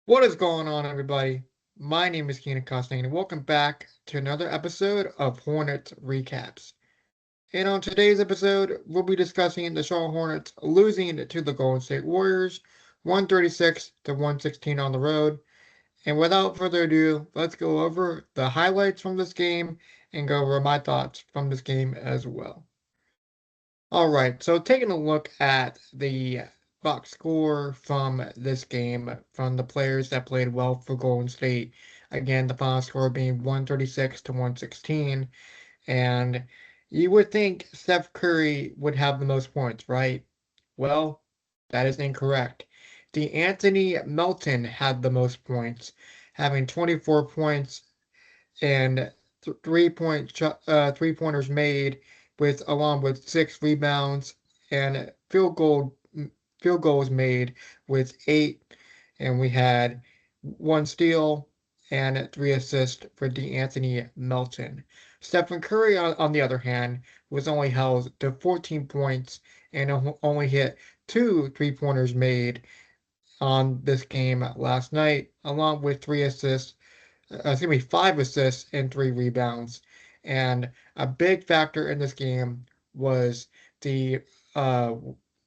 What is going on, everybody? My name is Keenan, Costain, and welcome back to another episode of Hornets Recaps. And on today's episode, we'll be discussing the Charlotte Hornets losing to the Golden State Warriors 136 to 116 on the road. And without further ado, let's go over the highlights from this game and go over my thoughts from this game as well. All right, so taking a look at the box score from this game from the players that played well for Golden State. Again, the final score being 136 to 116. And you would think Steph Curry would have the most points, right? Well, that is incorrect. Anthony Melton had the most points, having 24 points and 3 pointers made with along with 6 rebounds and field goals made with 8, and we had 1 steal and 3 assists for Anthony Melton. Stephen Curry, on the other hand, was only held to 14 points and only hit 2 3-pointers made on this game last night, along with 5 assists and 3 rebounds. And a big factor in this game was the uh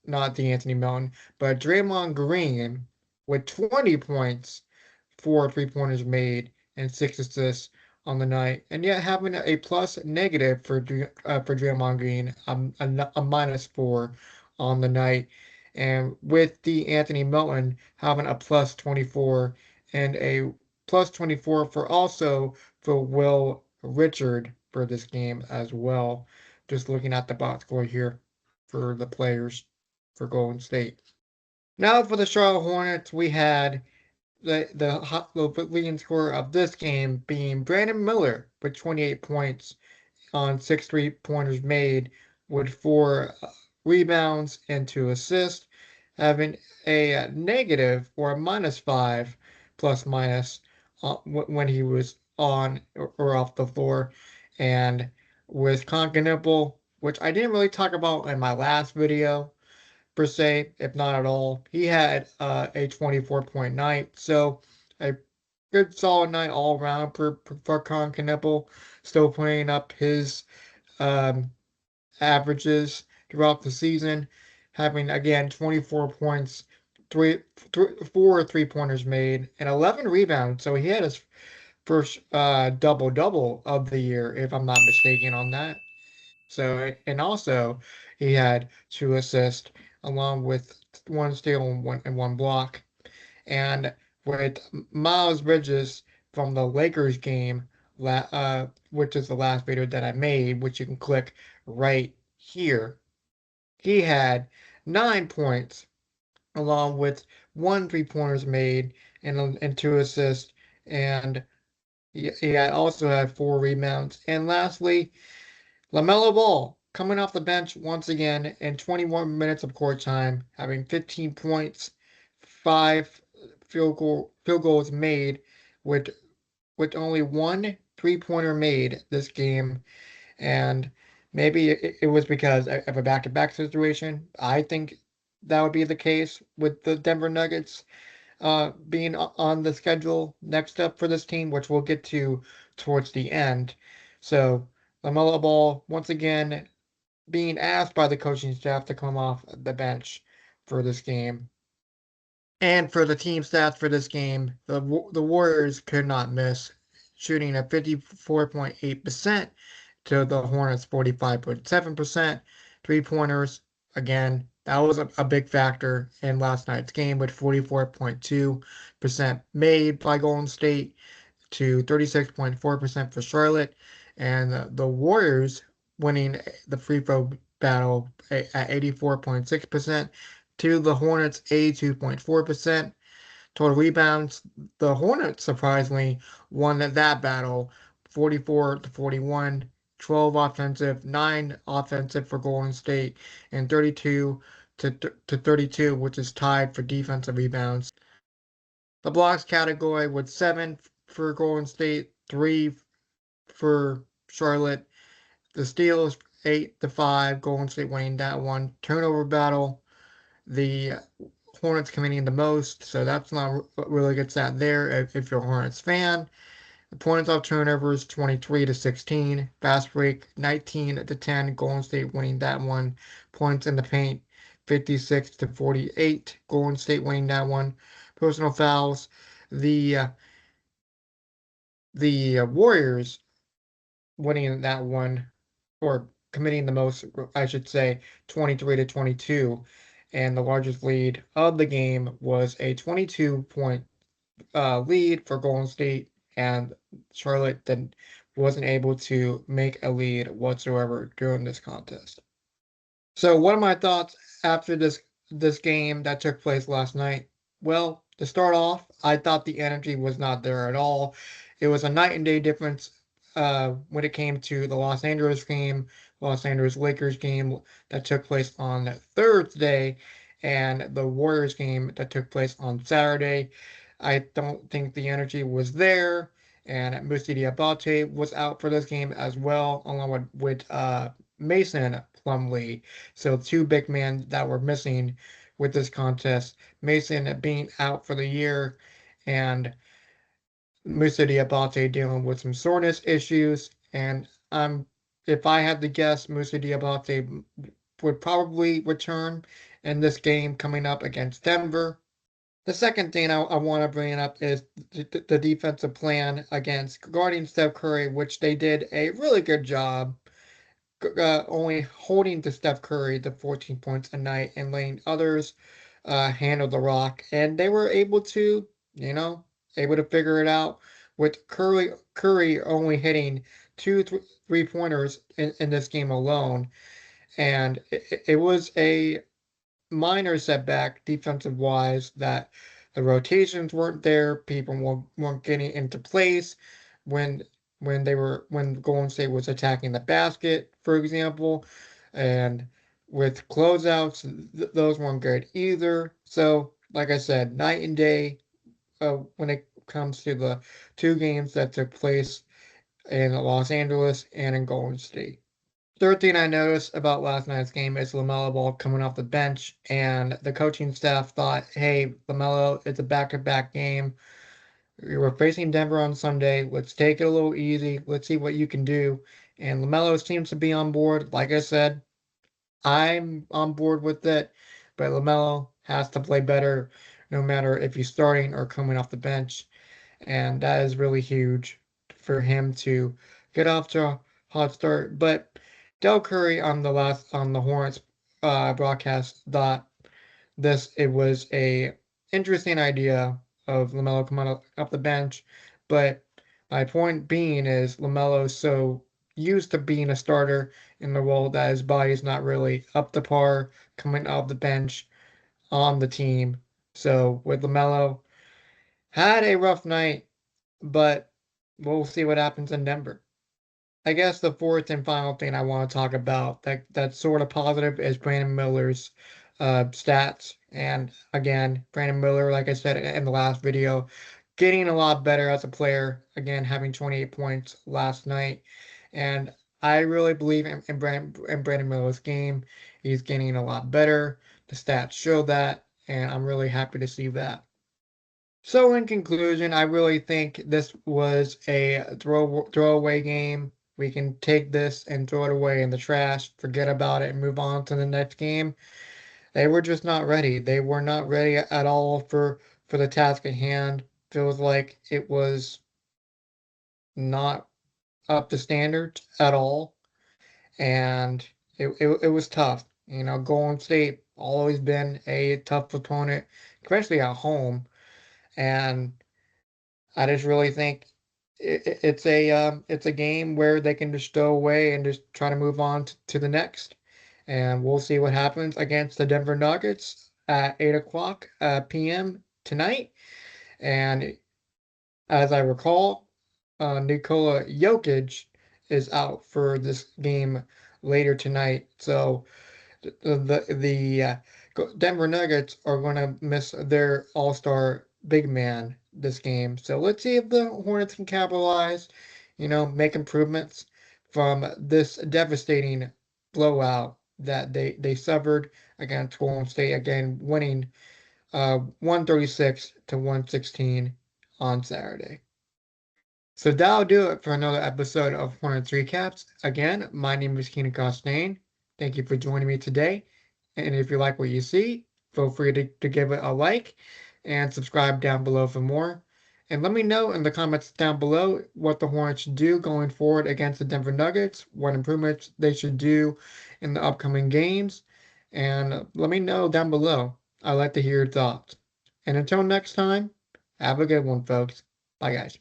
not the Anthony Melton, but Draymond Green with 20 points, 4 3-pointers made, and 6 assists on the night, and yet having a plus negative for Draymond Green, a -4 on the night, and with the Anthony Melton having a plus 24 and a plus 24 for Will Richard for this game as well. Just looking at the box score here for the players for Golden State. Now for the Charlotte Hornets, we had the leading scorer of this game being Brandon Miller with 28 points on 6 3-pointers made with 4 rebounds and 2 assists, having a negative or a -5 plus minus when he was on or off the floor. And with Concanipple, which I didn't really talk about in my last video per se, if not at all, he had a 24-point night. So a good solid night all around for Concanipple, still playing up his um, averages throughout the season, having again 24 points, 4 3-pointers made, and 11 rebounds. So he had his first double double of the year, if I'm not mistaken on that. So and also he had 2 assists along with 1 steal and one block. And with Miles Bridges from the Lakers game, which is the last video that I made, which you can click right here, he had 9 points along with 1 3-pointers made and 2 assists. And he also had 4 rebounds. And lastly, LaMelo Ball coming off the bench once again in 21 minutes of court time, having 15 points, 5 field goals made, with only 1 3-pointer made this game. And maybe it was because of a back-to-back situation. I think that would be the case with the Denver Nuggets being on the schedule next up for this team, which we'll get to towards the end. So LaMelo Ball once again being asked by the coaching staff to come off the bench for this game. And for the team stats for this game, the Warriors could not miss, shooting at 54.8% to the Hornets 45.7%. 3-pointers, again, that was a big factor in last night's game with 44.2% made by Golden State to 36.4% for Charlotte. And the Warriors winning the free throw battle at 84.6% to the Hornets 82.4%. Total rebounds, the Hornets surprisingly won that battle 44 to 41, 12 offensive, 9 offensive for Golden State, and 32 to 32, which is tied for defensive rebounds. The blocks category with 7 for Golden State, 3 for Charlotte. The steals 8 to 5, Golden State winning that one. Turnover battle, the Hornets committing the most, so that's not what really gets that there if you're a Hornets fan. The points off turnovers 23 to 16. Fast break 19 to 10. Golden State winning that one. Points in the paint 56 to 48. Golden State winning that one. Personal fouls. The uh, the Warriors winning that one, or committing the most, I should say, 23 to 22. And the largest lead of the game was a 22-point lead for Golden State, and Charlotte then wasn't able to make a lead whatsoever during this contest. So, what are my thoughts after this game that took place last night? Well, to start off, I thought the energy was not there at all. It was a night and day difference when it came to the Los Angeles game, Los Angeles Lakers game that took place on Thursday, and the Warriors game that took place on Saturday. I don't think the energy was there, and Musa Diabate was out for this game as well, along with Mason Plumlee. So two big men that were missing with this contest. Mason being out for the year, and Musa Diabate dealing with some soreness issues. And if I had to guess, Musa Diabate would probably return in this game coming up against Denver. The second thing I want to bring up is the defensive plan against guarding Steph Curry, which they did a really good job, only holding to Steph Curry the 14 points a night and letting others handle the rock. And they were able to, you know, able to figure it out with Curry only hitting two 3-pointers in this game alone. And it was a minor setback defensive wise that the rotations weren't there. People weren't getting into place when when Golden State was attacking the basket, for example, and with closeouts, those weren't good either. So, like I said, night and day when it comes to the two games that took place in Los Angeles and in Golden State. Third thing I noticed about last night's game is LaMelo Ball coming off the bench, and the coaching staff thought, hey, LaMelo, it's a back-to-back game. We were facing Denver on Sunday. Let's take it a little easy. Let's see what you can do. And LaMelo seems to be on board. Like I said, I'm on board with it, but LaMelo has to play better no matter if he's starting or coming off the bench. And that is really huge for him to get off to a hot start. But Del Curry on the Hornets broadcast thought it was a interesting idea of LaMelo coming up the bench, but my point being is LaMelo's so used to being a starter in the role that his body is not really up to par coming off the bench on the team. So with LaMelo, had a rough night, but we'll see what happens in Denver. I guess the fourth and final thing I want to talk about that's sort of positive is Brandon Miller's stats. And again, Brandon Miller, like I said in the last video, getting a lot better as a player. Again, having 28 points last night. And I really believe in Brandon Miller's game. He's getting a lot better. The stats show that, and I'm really happy to see that. So in conclusion, I really think this was a throwaway game. We can take this and throw it away in the trash, forget about it, and move on to the next game. They were just not ready. They were not ready at all for the task at hand. Feels like it was not up to standard at all, and it was tough. You know, Golden State always been a tough opponent, especially at home, and I just really think it's a game where they can just stow away and just try to move on to the next. And we'll see what happens against the Denver Nuggets at 8 o'clock p.m. tonight. And as I recall, Nikola Jokic is out for this game later tonight. So the Denver Nuggets are going to miss their All-Star big man this game. So let's see if the Hornets can capitalize, make improvements from this devastating blowout that they suffered against Golden State, again winning 136 to 116 on Saturday. So that'll do it for another episode of Hornets Recaps. Again, my name is Keenan Costain. Thank you for joining me today. And if you like what you see, feel free to give it a like and subscribe down below for more. And let me know in the comments down below what the Hornets should do going forward against the Denver Nuggets, what improvements they should do in the upcoming games. And let me know down below. I'd like to hear your thoughts. And until next time, have a good one, folks. Bye, guys.